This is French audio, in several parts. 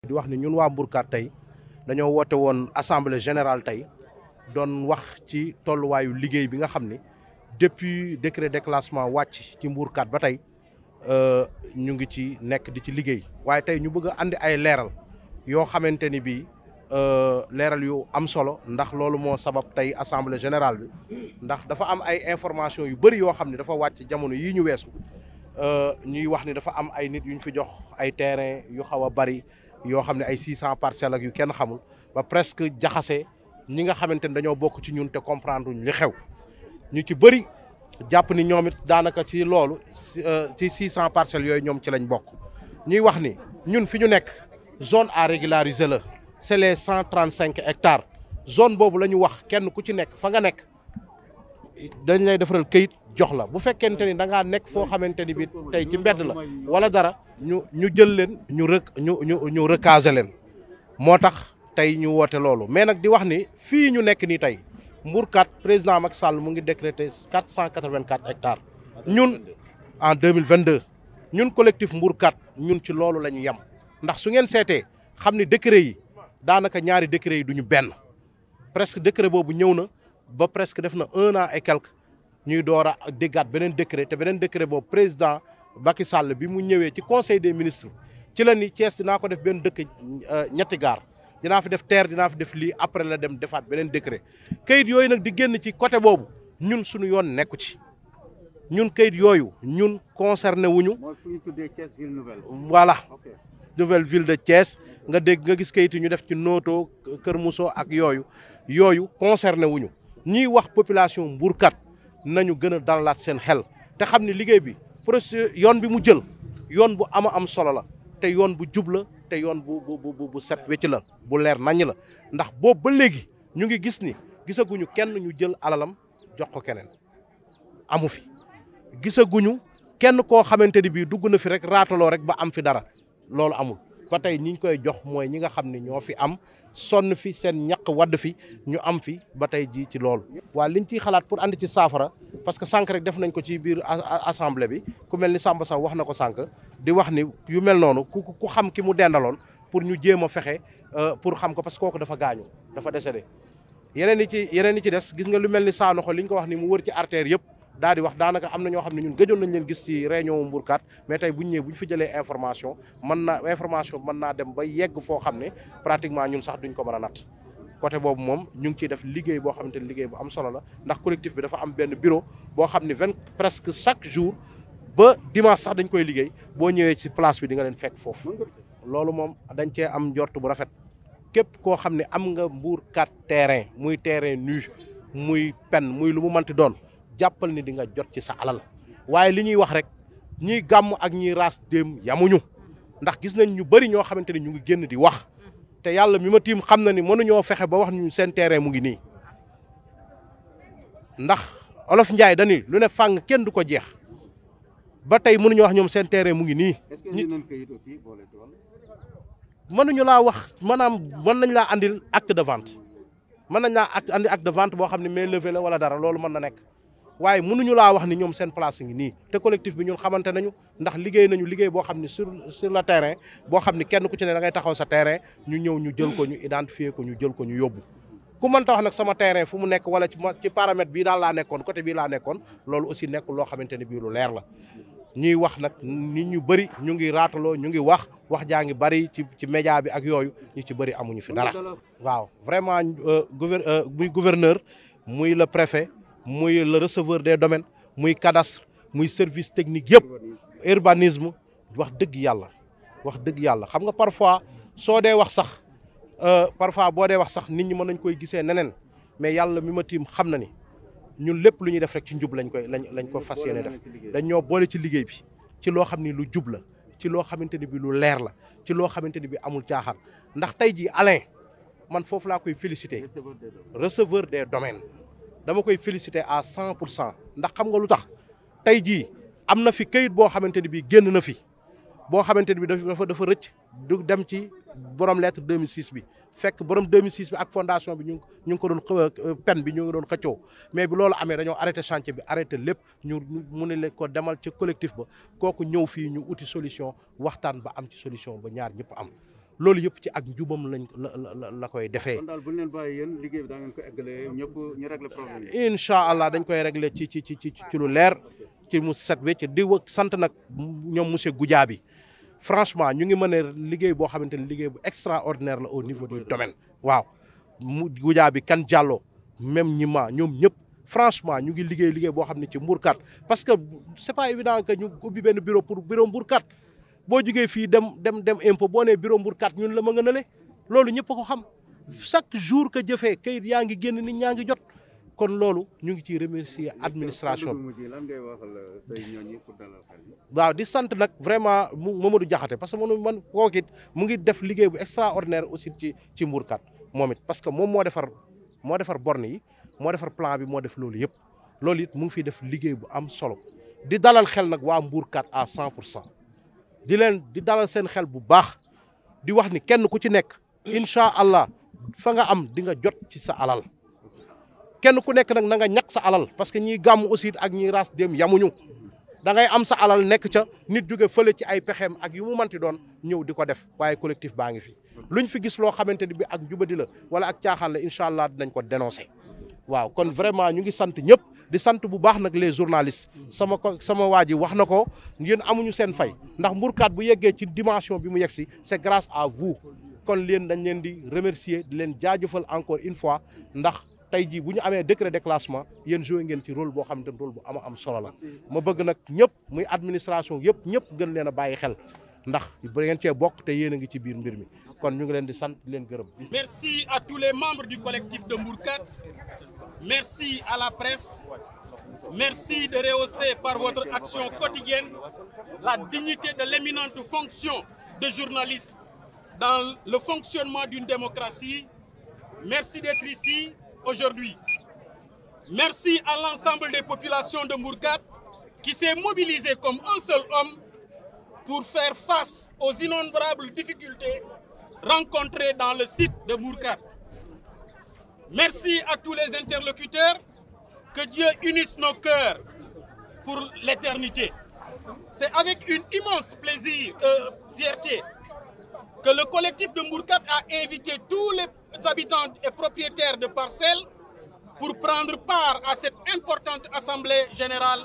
di wax ni ñun waa Mbourkat tey dañoo woote woon assemblée générale tey doon wax ci tolluwaayu liggéey bi nga xam ni depuis décret déclassement wàcc ci Mbourkat ba tey ñu ngi ci nekk di ci liggéey waaye tey ñu bëgg a andi ay leeral yoo xamante ni bii leeral yu am solo ndax loolu moo sabab tey assemblée générale bi ndax dafa am ay information yu bëri yoo xam ne dafa wàcc jamono yii ñu weesu ñuy wax ni dafa am ay nit yu ñu fi jox ay terrain yu xaw a bëri yoo xam ne ay 600 parcelles ak yu kenn xamul ba presque jaxase ñi nga xamante ni dañoo bokk ci ñun te comprendre uñ li xew ñu ci bëri jàpp ni ñoom it daanaka ci loolu ci 600 parcelles yooyu ñoom ci lañ bokk ñuy wax ni ñun fi ñu nekk zone à régulariser la c'est les 135 hectares zone boobu la ñu wax kenn ku ci nekk fa nga nekk dañ lay defaral këyit jox la bu fekkente ni da ngaa nekk foo xamante ni bi tey ci mbedd la wala dara ñu jël leen ñu recaser leen moo tax tey ñu woote loolu mais nag di wax ni fii ñu nekk nii tey Mbourkat président Macky Sall mu ngi décrété 484 hectares ñun en 2022 ñun collectif Mbourkat ñun ci loolu la ñu yem ndax su ngeen seetee xam ni décret yi daanaka ñaari décret yi du ñu benn presque décret boobu ñëw na ba presque def na 1 an et quelque ñuy door a déggaat beneen décret te beneen décret boobu président Macky Sall bi mu ñëwee ci conseil des ministres ci la ni Thiès dinaa ko def benn dëkk ñetti gaar dinaa fi def terre dinaa fi def lii après la dem defaat beneen décret kayit yooyu nag di génn ci côté boobu ñun suñu yoon nekku ci ñun kayit yooyu ñun concerné wuñu. mooy fu ñu tuddee Thiès ville nouvelle. voilà nouvelle ville de Thiès nga dégg nga gis kayit yi ñu def ci Noto Kër Mousso ak yooyu concerné wuñu ñuy wax population Mbourkat nañu gën a dalalaat seen xel te xam ni liggéey bi procédure yoon bi mu jël yoon bu am solo la te yoon bu jub la te yoon bu set wecc la bu leer naññ la ndax boobu ba léegi ñu ngi gis ni gisaguñu kenn ñu jël alalam jox ko keneen amu fi gisaguñu kenn koo xamante ni bii dugg na fi rek raataloo rek ba am fi dara loolu amul ba tey ñi ñu koy jox mooy ñi nga xam ne ñoo fi am sonn fi seen ñaq wadd fi ñu am fi ba tey ji ci loolu. waa liñ ciy xalaat pour andi ci saafara parce que sànq rek def nañ ko ci biir assemblée bi ku mel ni Samba Sow wax na ko sànq di wax ni yu mel noonu ku xam ki mu dendaloon pour ñu jéem a fexe pour xam ko parce que kooku dafa gaañu dafa décédé. yeneen yi ci des gis nga lu mel ni Sanoxo li ñu ko wax ni mu wër ci artère yëpp daal di wax daanaka am na ñoo xam ne ñun gëjoon nañ leen gis ci réunion Mbourkat mais tey bu ñu ñëwee bu ñu fi jëlee information mën naa dem ba yegg foo xam ne pratiquement ñun sax duñ ko mën a natt côté boobu moom ñu ngi ciy def liggéey boo xamante ne liggéey bu am solo la ndax collectif bi dafa am benn bureau boo xam ne presque chaque jour ba dimanche sax dañ koy liggéey boo ñëwee ci place bi di nga leen fekk foofu. loolu moom dañ cee am njort bu rafet képp koo xam ne am nga Mbourkat terrain muy terrain nu muy pen muy lu mu mënti doon jàppal ni di nga jot ci sa alal waaye li ñuy wax rek ñiy gàmm ak ñiy raas déem yamuñu ndax gis nañ ñu bëri ñoo xamante ni ñu ngi génn di wax te yàlla mi ma tiim xam na ni mënuñoo fexe ba wax ñu seen terrain mu ngi nii ndax olof Njaay dañuy lu ne fàng kenn du ko jeex ba tey mënuñoo wax ñoom seen terrain mu ngi nii. est-ce que ñu nañ kayit aussi boole ci wala. mënuñu laa wax maanaam mën nañ laa andil acte de vente mën nañ laa andi acte de vente boo xam ne main levée la wala dara loolu mën na nekk. waaye mënuñu laa wax ni ñoom seen place ngi nii te collectif bi ñun xamante nañu ndax liggéey nañu liggéey boo xam ne sur le terrain boo xam ne kenn ku ci ne da ngay taxaw sa terrain ñu ñëw ñu jël ko ñu identifier ko ñu jël ko ñu yóbbu ku mënta wax nag sama terrain fu mu nekk wala ci paramètre bii daal laa nekkoon côté bii laa nekkoon loolu aussi nekk loo xamante ne bii lu leer la ñuy wax nag nit ñu bëri ñu ngi raataloo ñu ngi wax jaa ngi bëri ci média bi ak yooyu ñu ci bëri amuñu fi dara. waaw vraiment muy gouverneur muy le préfet muy le receveur des domaines muy cadastre muy service technique yëpp urbanisme wax dëgg yàlla xam nga parfois soo dee wax sax boo dee wax sax nit ñi mën nañ koy gisee neneen mais yàlla mi ma tiim xam na ni ñun lépp lu ñuy def rek ci njub lañ ko fas yéene def dañ ñoo boole ci liggéey bi ci loo xam ni lu jub la ci loo xamante ni bi lu leer la ci loo xamante ni bi amul caaxaan ndax tey jii Alain man foofu laa koy féliciter receveur des domaines dama koy féliciter à 100% ndax xam nga lu tax tey jii am na fi kayit boo xamante ni bii génn na fi boo xamante ni bii dafa rëcc du dem ci borom lettre 2006 bi fekk borom 2006 bi ak fondation bi ñu ngi ko doon pen bi ñu ngi doon xëccoo mais bi loolu amee dañoo arrêté chantier bi arrêté lépp ñu mu ne leen ko demal ci collectif ba kooku ñëw fii ñu uti solution waxtaan ba am ci solution ba ñaar ñëpp am loolu yëpp ci ak njubam lañ la koy defee. kon daal bu ñu leen bàyyi yéen liggéey bi da ngeen ko eggalee ñëpp ñu régler problème yi. incha allah dañ koy régler ci lu leer ci mu set wecc di sant nag ñoom monsieur Goudiaby franchement ñu ngi mën a liggéey boo xamante ni liggéey bu extraordinaire la au niveau du domaine. waaw mu Goudiaby kan Diallo même ñima ñoom ñëpp franchement ñu ngi liggéey boo xam ne ci Mbourkat parce que c'est pas évident que ñu ubbi benn bureau pour bureau Mbourkat boo jugee fii dem impôt boo nee bureau Mbourkat ñun la ma nga nale loolu ñëpp a ko xam chaque jour que jëfee kayit yaa ngi génn nit ñaa ngi jot kon loolu ñu ngi ciy remercier administration bi. lan ngay waxal say ñooñu pour dalal xel yi. waaw di sant nag vraiment Mamadou Diakhaté parce que man kooku it mu ngi def liggéey bu extraordinaire aussi ci Mbourkat moom it parce que moom moo defar borne yi moo defar plan bi moo def loolu yëpp loolu it mu ngi fiy def liggéey bu am solo di dalal xel nag waa Mbourkat à 100% di dalal seen xel bu baax di wax ni kenn ku ci nekk incha allah fa nga am di nga jot ci sa alal kenn ku nekk nag na nga ñàkk sa alal parce que ñiy gàmm aussi ak ñiy ras dem yamuñu da ngay am sa alal nekk ca nit jóge fële ci ay pexeem ak yu mu manti doon ñëw di ko def waaye collectif baa ngi fi luñ fi gis loo xamante ni bi ak jubadi la wala ak caaxaan la incha allah dinañ ko dénoncer. waaw kon vraiment ñu ngi sant ñëpp di sant bu baax nag les journalistes sama waa ji wax na ko yéen amuñu seen fay ndax Mbourkat bu yeggee ci dimension bi mu yegg si c'est grâce à vous kon leen dañ leen di remercier di leen jaajëfal encore une fois ndax tey jii bu ñu amee décret de classement yéen joué ngeen ci rôle boo xam ne rôle bu am solo la ma bëgg nag ñëpp muy administration yëpp ñëpp gën leen a bàyyi xel ndax ba ngeen cee bokk te yéen a ngi ci biir mbir mi kon ñu ngi leen di sant di leen gërëm. Merci à tous les membres du collectif de Mbourkat. Merci à la presse. Merci de rehausser par votre action quotidienne la dignité de l'éminente fonction de journaliste dans le fonctionnement d'une démocratie. Merci d'être ici aujourd'hui. Merci à l'ensemble des populations de Mbourkat qui s'est mobilisé comme un seul homme pour faire face aux innombrables difficultés rencontrées dans le site de Mbourkat. Merci à tous les interlocuteurs, que Dieu unisse nos cœurs pour l'éternité. C'est avec une immense fierté que le collectif de Mbourkat a invité tous les habitants et propriétaires de parcelles pour prendre part à cette importante assemblée générale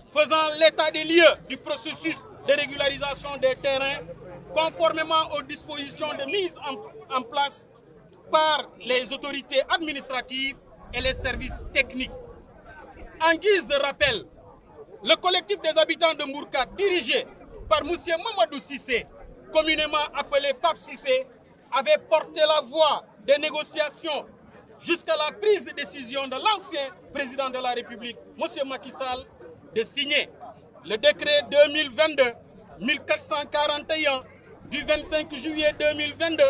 faisant l'état des lieux du processus de régularisation des terrains conformément aux dispositions de mise en place par les autorités administratives et les services techniques. En guise de rappel, le collectif des habitants de Mbourkat, dirigé par M. Mamadou Cissé, communément appelé Pape Cissé, avait porté la voix des négociations jusqu'à la prise de décision de l'ancien président de la République, M. Macky Sall, de signer le décret 2022-1441 du 25 juillet 2022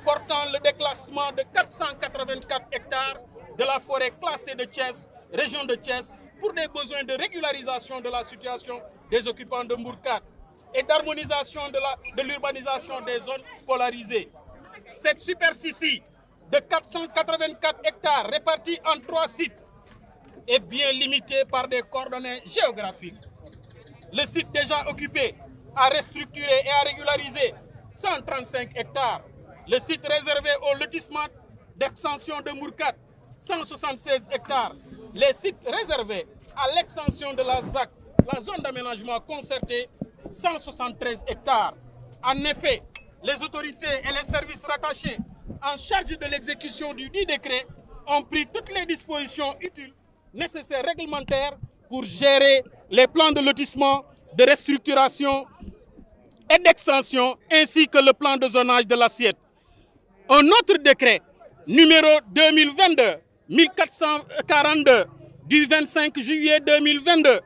portant le déclassement de 484 hectares de la forêt classée de Thiès, région de Thiès, pour des besoins de régularisation de la situation des occupants de Mbourkat et d'harmonisation de l'urbanisation des zones polarisées. Cette superficie de 484 hectares répartie en 3 sites est bien limitée par des coordonnées géographiques. Le site déjà occupé a restructuré et a régularisé 135 hectares. Le site réservé au lotissement d'extension de Mbourkat, 176 hectares. Les sites réservés à l'extension de la ZAC, la zone d'aménagement concerté, 173 hectares. En effet, les autorités et les services rattachés en charge de l'exécution du dit décret ont pris toutes les dispositions utiles, nécessaires, réglementaires pour gérer les plans de lotissement, de restructuration et d'extension, ainsi que le plan de zonage de l'assiette. Un autre décret, numéro 2022-1442, du 25 juillet 2022,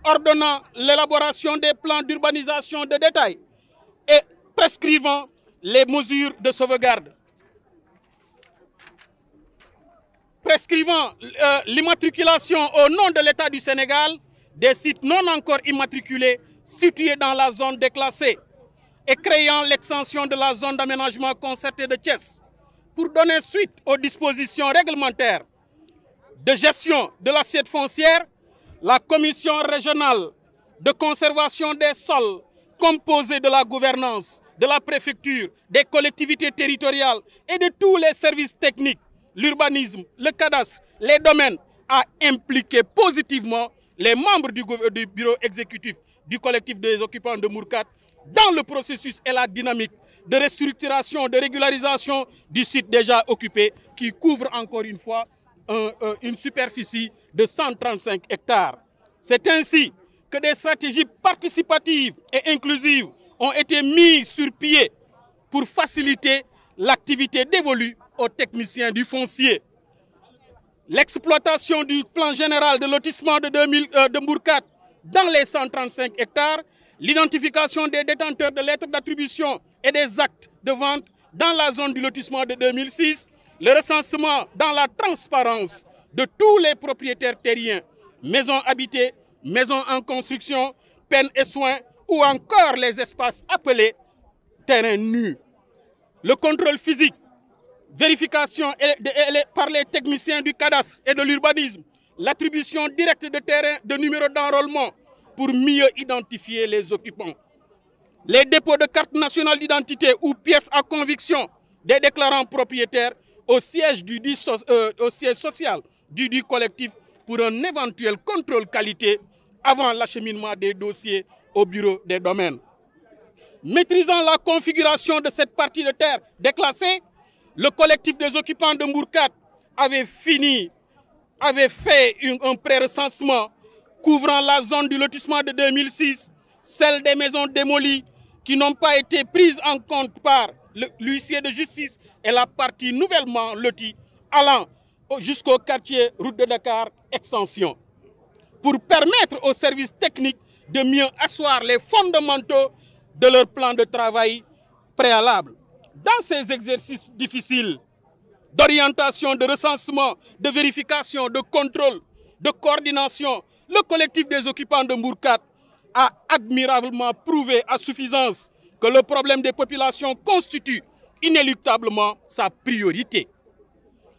ordonnant l'élaboration des plans d'urbanisation de détail et prescrivant les mesures de sauvegarde. Prescrivant l'immatriculation au nom de l'État du Sénégal des sites non encore immatriculés situés dans la zone déclassée et créant l'extension de la zone d'aménagement concerté de Thiès pour donner suite aux dispositions réglementaires de gestion de l'assiette foncière, la commission régionale de conservation des sols composée de la gouvernance de la préfecture, des collectivités territoriales et de tous les services techniques, l'urbanisme, le cadastre, les domaines, a impliqué positivement les membres du bureau exécutif du collectif des occupants de Mbour 4 dans le processus et la dynamique de restructuration, de régularisation du site déjà occupé qui couvre encore une fois une superficie de 135 hectares. C'est ainsi que des stratégies participatives et inclusives ont été mises sur pied pour faciliter l'activité dévolue aux techniciens du foncier. L'exploitation du plan général de lotissement de Mbour 4 dans les 135 hectares, l'identification des détenteurs de lettres d'attribution et des actes de vente dans la zone du lotissement de 2006, le recensement dans la transparence de tous les propriétaires terriens, maisons habitées, maisons en construction, peines et soins ou encore les espaces appelés terrains nus. Le contrôle physique, vérification par les techniciens du cadastre et de l'urbanisme, l'attribution directe de terrains de numéros d'enrôlement pour mieux identifier les occupants. Les dépôts de cartes nationales d'identité ou pièces à conviction des déclarants propriétaires au siège social du collectif pour un éventuel contrôle qualité avant l'acheminement des dossiers au bureau des domaines. Maîtrisant la configuration de cette partie de terre déclassée, le collectif des occupants de Mbour 4 avait fait un pré-recensement couvrant la zone du lotissement de 2006, celle des maisons démolies qui n'ont pas été prises en compte par l'huissier de justice et la partie nouvellement lotie allant jusqu'au quartier Route de Dakar Extension, pour permettre aux services techniques de mieux asseoir les fondamentaux de leur plan de travail préalable. Dans ces exercices difficiles d'orientation, de recensement, de vérification, de contrôle, de coordination, le collectif des occupants de Mbour 4 a admirablement prouvé à suffisance que le problème des populations constitue inéluctablement sa priorité.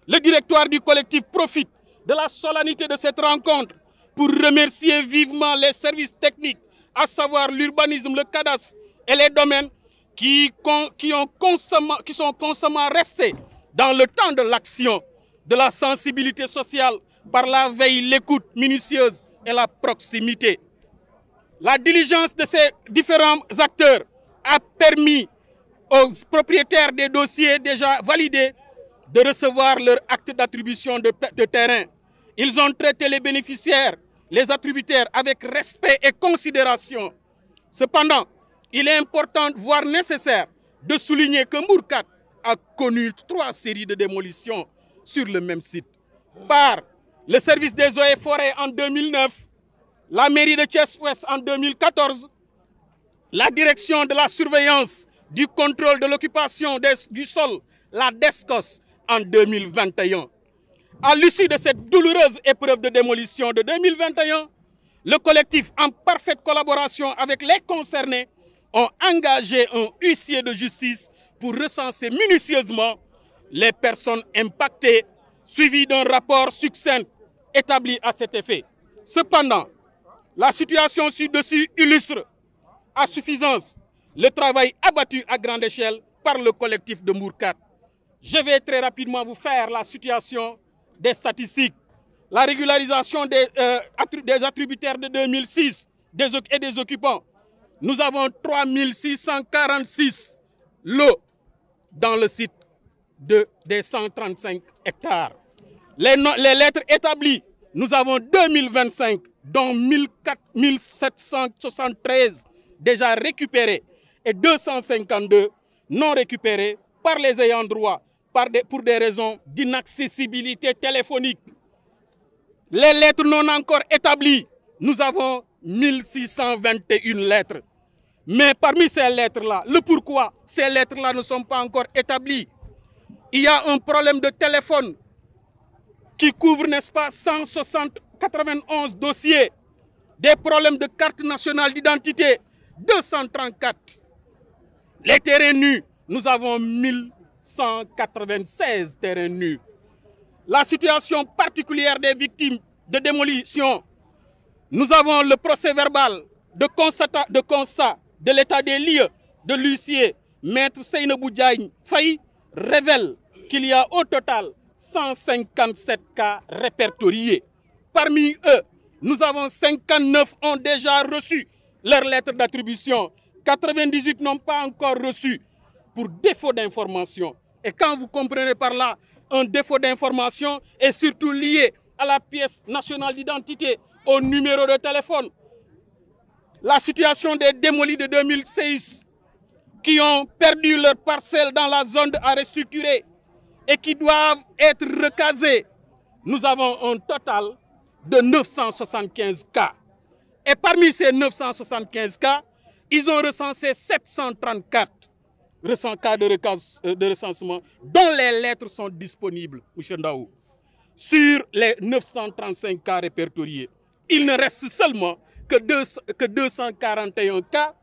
Le directoire du collectif profite de la solennité de cette rencontre pour remercier vivement les services techniques, à savoir l'urbanisme, le cadastre et les domaines qui sont constamment restés dans le temps de l'action, de la sensibilité sociale par la veille, l'écoute minutieuse et la proximité. La diligence de ces différents acteurs a permis aux propriétaires des dossiers déjà validés de recevoir leur acte d'attribution de terrain. Ils ont traité les bénéficiaires, les attributaires avec respect et considération. Cependant, il est important, voire nécessaire, de souligner que Mbour 4 a connu 3 séries de démolitions sur le même site. Par le service des eaux et forêts en 2009, la mairie de Thiès-Ouest en 2014, la direction de la surveillance du contrôle de l'occupation du sol, la DESCOS, en 2021. À l'issue de cette douloureuse épreuve de démolition de 2021, le collectif, en parfaite collaboration avec les concernés, ont engagé un huissier de justice pour recenser minutieusement les personnes impactées, suivi d'un rapport succinct établi à cet effet. Cependant, la situation ci-dessus illustre à suffisance le travail abattu à grande échelle par le collectif de Mbour 4. Je vais très rapidement vous faire la situation des statistiques. La régularisation des attributaires de 2006 et des occupants. Nous avons 3646 lots dans le site des 135 hectares. Les lettres établies, nous avons 2025, dont 1773 déjà récupérées et 252 non récupérées par les ayants droit pour des raisons d'inaccessibilité téléphonique. Les lettres non encore établies, nous avons 1621 lettres. Mais parmi ces lettres-là, le pourquoi ces lettres-là ne sont pas encore établies, il y a un problème de téléphone qui couvre, n'est-ce pas, 91 dossiers, des problèmes de carte nationale d'identité, 234. Les terrains nus, nous avons 1196 terrains nus. La situation particulière des victimes de démolition, nous avons le procès verbal de constat de l'état des lieux de l'huissier Maître Seynabou Diagne Faye révèle qu'il y a au total 157 cas répertoriés. Parmi eux, nous avons 59 ont déjà reçu leur lettre d'attribution. 98 n'ont pas encore reçu pour défaut d'information. Et quand vous comprenez par là un défaut d'information est surtout lié à la pièce nationale d'identité, au numéro de téléphone, la situation des démolis de 2016 qui ont perdu leur parcelle dans la zone à restructurer et qui doivent être recasés, nous avons un total de 975 cas. Et parmi ces 975 cas, ils ont recensé 734 cas de recensement dont les lettres sont disponibles, M. Ndaou. Sur les 935 cas répertoriés, il ne reste seulement que 241 cas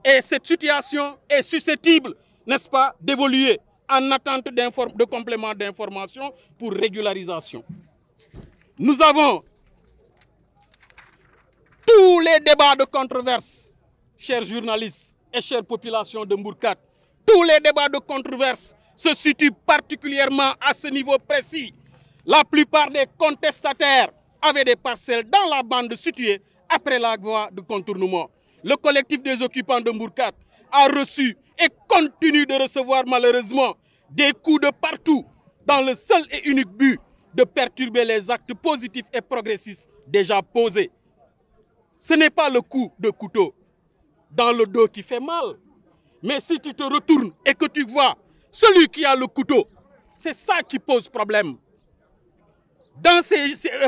et cette situation est susceptible, n'est-ce pas, d'évoluer en attente de compléments d'information pour régularisation. Nous avons tous les débats de controverse, chers journalistes et chère population de Mbourkat. Tous les débats de controverse se situent particulièrement à ce niveau précis. La plupart des contestataires avaient des parcelles dans la bande située après la voie de contournement. Le collectif des occupants de Mbourkat a reçu et continue de recevoir malheureusement des coups de partout dans le seul et unique but de perturber les actes positifs et progressistes déjà posés. Ce n'est pas le coup de couteau dans le dos qui fait mal, mais si tu te retournes et que tu vois celui qui a le couteau, c'est ça qui pose problème.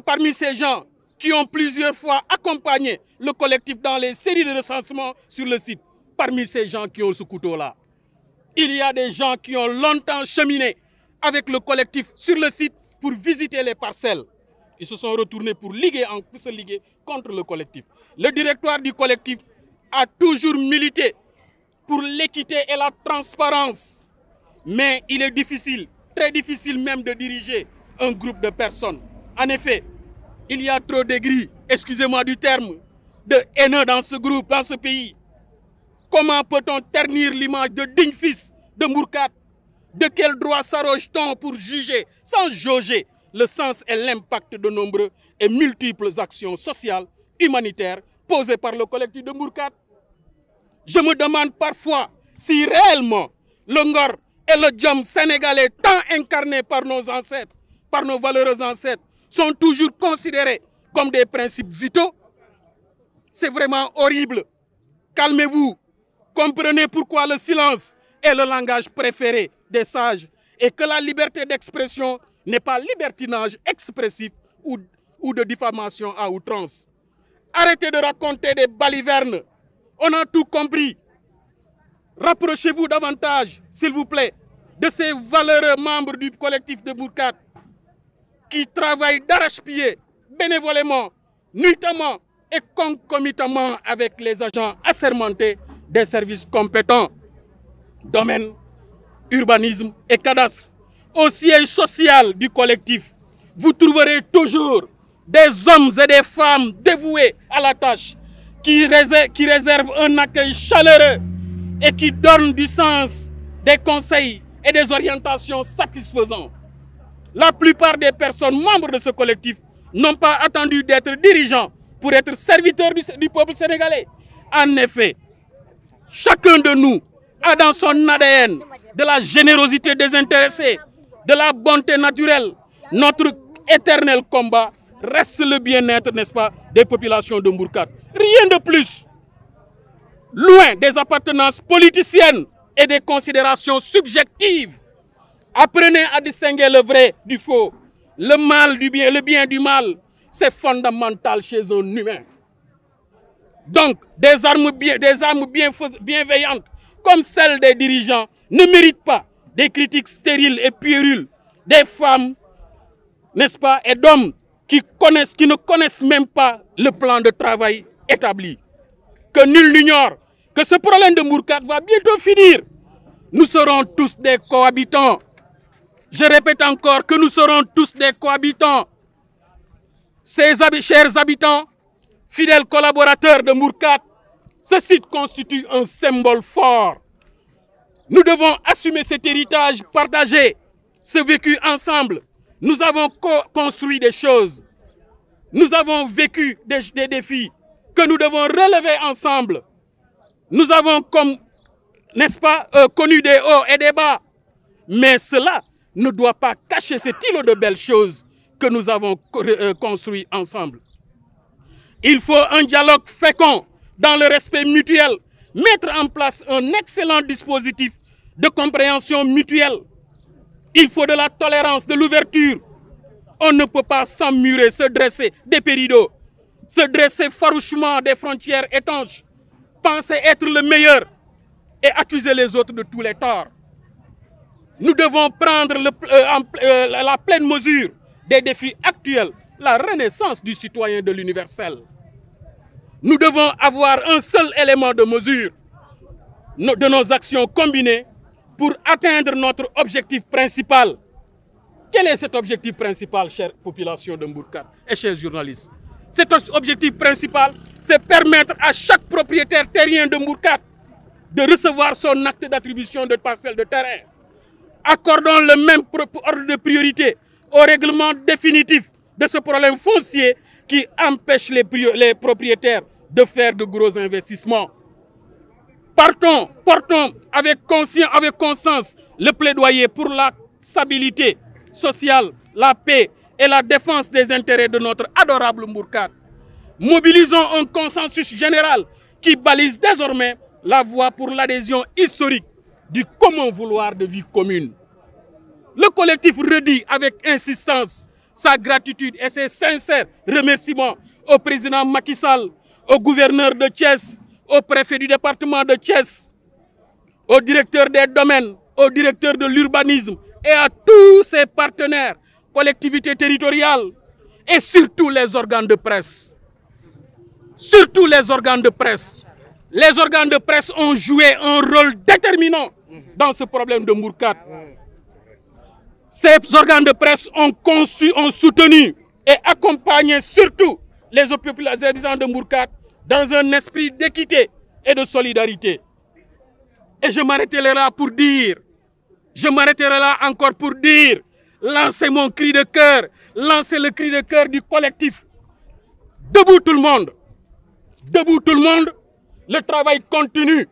Parmi ces gens qui ont plusieurs fois accompagné le collectif dans les séries de recensement sur le site, parmi ces gens qui ont ce couteau-là, il y a des gens qui ont longtemps cheminé avec le collectif sur le site pour visiter les parcelles. Ils se sont retournés pour se liguer contre le collectif. Le directoire du collectif a toujours milité pour l'équité et la transparence. Mais il est difficile, très difficile même de diriger un groupe de personnes. En effet, il y a trop d'aigris, excusez-moi du terme, de haineux dans ce groupe, dans ce pays. Comment peut-on ternir l'image de digne fils de Mbourkat? De quel droit s'arroge-t-on pour juger, sans jauger, le sens et l'impact de nombreux et multiples actions sociales, humanitaires, posées par le collectif de Mbourkat? Je me demande parfois si réellement le Ngor et le Djom sénégalais tant incarnés par nos ancêtres, par nos valeureux ancêtres, sont toujours considérés comme des principes vitaux. C'est vraiment horrible. Calmez-vous. Comprenez pourquoi le silence est le langage préféré des sages et que la liberté d'expression n'est pas libertinage expressif ou de diffamation à outrance. Arrêtez de raconter des balivernes. On a tout compris. Rapprochez-vous davantage, s'il vous plaît, de ces valeureux membres du collectif de Mbourkat qui travaillent d'arrache-pied, bénévolement, nuitamment et concomitamment avec les agents assermentés des services compétents, domaine, urbanisme et cadastre. Au siège social du collectif, vous trouverez toujours des hommes et des femmes dévoués à la tâche, qui réservent un accueil chaleureux et qui donnent du sens, des conseils et des orientations satisfaisants. La plupart des personnes membres de ce collectif n'ont pas attendu d'être dirigeants pour être serviteurs du peuple sénégalais. En effet, chacun de nous a dans son ADN de la générosité désintéressée, de la bonté naturelle. Notre éternel combat reste le bien-être, n'est-ce pas, des populations de Mbourkat. Rien de plus. Loin des appartenances politiciennes et des considérations subjectives. Apprenez à distinguer le vrai du faux, le mal du bien, le bien du mal. C'est fondamental chez un humain. Donc, des armes bienveillantes, comme celles des dirigeants, ne méritent pas des critiques stériles et puériles des femmes, n'est-ce pas, et d'hommes qui ne connaissent même pas le plan de travail établi. Que nul n'ignore que ce problème de Mbourkat va bientôt finir. Nous serons tous des cohabitants. Je répète encore que nous serons tous des cohabitants. Ces chers habitants, fidèles collaborateurs de Mbourkat, ce site constitue un symbole fort Nous devons assumer cet héritage partagé, ce vécu ensemble. Nous avons construit des choses. Nous avons vécu des défis que nous devons relever ensemble. Nous avons, n'est-ce pas, connu des hauts et des bas. Mais cela ne doit pas cacher cet îlot de belles choses que nous avons construit ensemble. Il faut un dialogue fécond dans le respect mutuel, mettre en place un excellent dispositif de compréhension mutuelle. Il faut de la tolérance, de l'ouverture. On ne peut pas s'emmurer, se dresser des péridots, se dresser farouchement des frontières étanches, penser être le meilleur et accuser les autres de tous les torts. Nous devons prendre la pleine mesure des défis actuels, la renaissance du citoyen de l'universel. Nous devons avoir un seul élément de mesure de nos actions combinées pour atteindre notre objectif principal. Quel est cet objectif principal, chère population de Mbourkat et chers journalistes? Cet objectif principal, c'est permettre à chaque propriétaire terrien de Mbourkat de recevoir son acte d'attribution de parcelle de terrain. Accordons le même ordre de priorité au règlement définitif de ce problème foncier qui empêche les propriétaires de faire de gros investissements. Portons avec conscience le plaidoyer pour la stabilité sociale, la paix et la défense des intérêts de notre adorable Mbourkat. Mobilisons un consensus général qui balise désormais la voie pour l'adhésion historique du commun vouloir de vie commune. Le collectif redit avec insistance sa gratitude et ses sincères remerciements au président Macky Sall, au gouverneur de Thiès, au préfet du département de Thiès, au directeur des domaines, au directeur de l'urbanisme et à tous ses partenaires, collectivités territoriales et surtout les organes de presse. Surtout les organes de presse. Les organes de presse ont joué un rôle déterminant dans ce problème de Mbourkat. Ces organes de presse ont conçu, ont soutenu et accompagné surtout les habitants de Mbourkat dans un esprit d'équité et de solidarité. Et je m'arrêterai là pour dire, encore pour dire, lancez mon cri de cœur, lancez le cri de cœur du collectif. Debout tout le monde, debout tout le monde, le travail continue.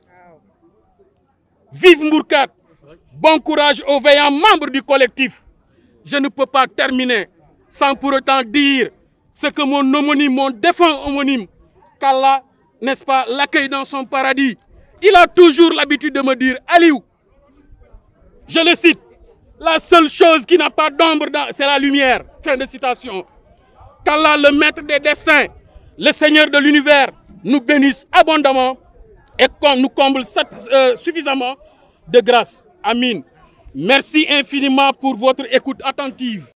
Vive Mbourkat, bon courage aux veillants membres du collectif. Je ne peux pas terminer sans pour autant dire ce que mon homonyme, mon défunt homonyme, qu'Allah, n'est-ce pas, l'accueille dans son paradis. Il a toujours l'habitude de me dire, Aliou, je le cite, la seule chose qui n'a pas d'ombre, c'est la lumière. Fin de citation. Qu'Allah, le maître des desseins, le Seigneur de l'univers, nous bénisse abondamment et nous comble suffisamment de grâce. Amin. Merci infiniment pour votre écoute attentive.